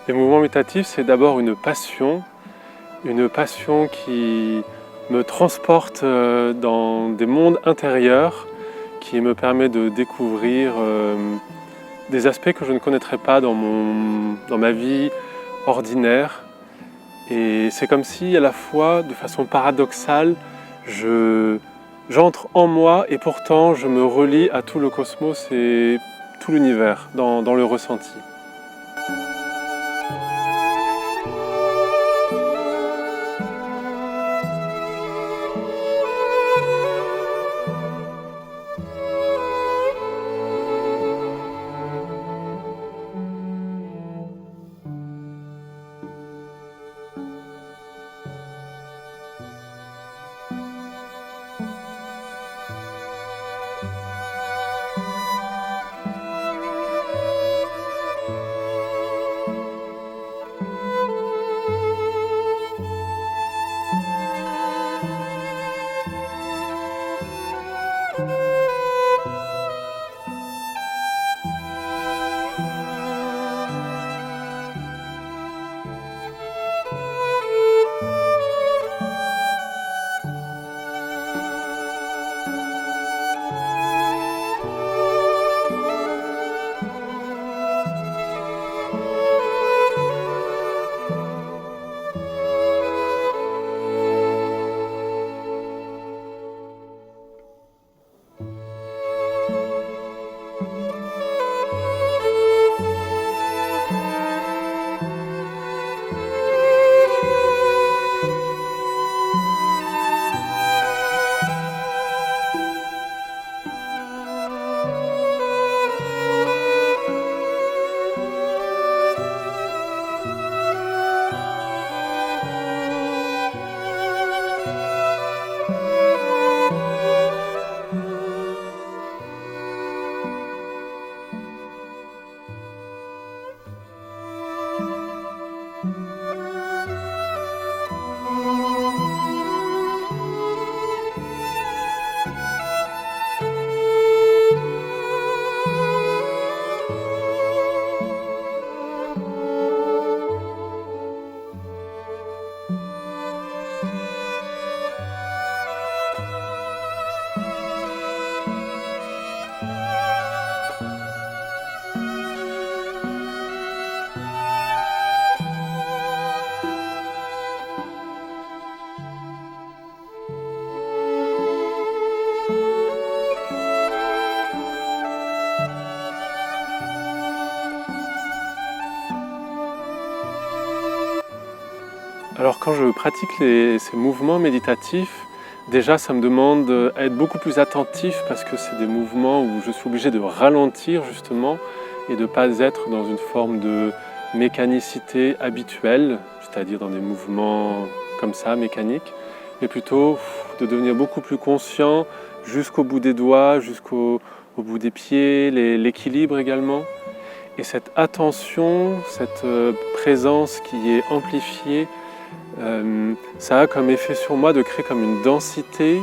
Les mouvements méditatifs, c'est d'abord une passion qui me transporte dans des mondes intérieurs, qui me permet de découvrir des aspects que je ne connaîtrais pas dans ma vie ordinaire. Et c'est comme si, à la fois, de façon paradoxale, j'entre en moi et pourtant je me relie à tout le cosmos et tout l'univers dans le ressenti. Alors quand je pratique ces mouvements méditatifs, déjà ça me demande à être beaucoup plus attentif parce que c'est des mouvements où je suis obligé de ralentir justement et de ne pas être dans une forme de mécanicité habituelle, c'est-à-dire dans des mouvements comme ça, mécaniques, mais plutôt de devenir beaucoup plus conscient jusqu'au bout des doigts, jusqu'au bout des pieds, l'équilibre également. Et cette attention, cette présence qui est amplifiée, ça a comme effet sur moi de créer comme une densité,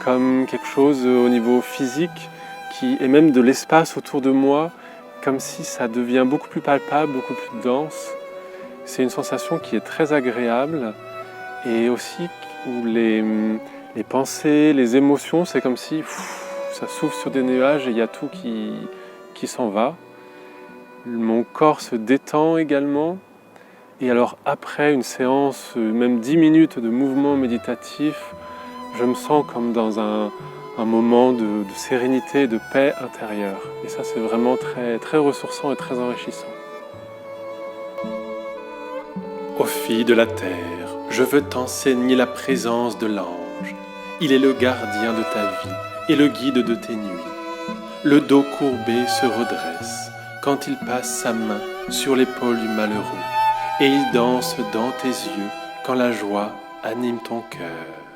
comme quelque chose au niveau physique, et même de l'espace autour de moi, comme si ça devient beaucoup plus palpable, beaucoup plus dense. C'est une sensation qui est très agréable et aussi où les pensées, les émotions, c'est comme si ça souffle sur des nuages et il y a tout qui s'en va. Mon corps se détend également. Et alors après une séance, même 10 minutes de mouvement méditatif, je me sens comme dans un moment de sérénité, de paix intérieure. Et ça, c'est vraiment très, très ressourçant et très enrichissant. Ô fille de la terre, je veux t'enseigner la présence de l'ange. Il est le gardien de ta vie et le guide de tes nuits. Le dos courbé se redresse quand il passe sa main sur l'épaule du malheureux. Et il danse dans tes yeux quand la joie anime ton cœur.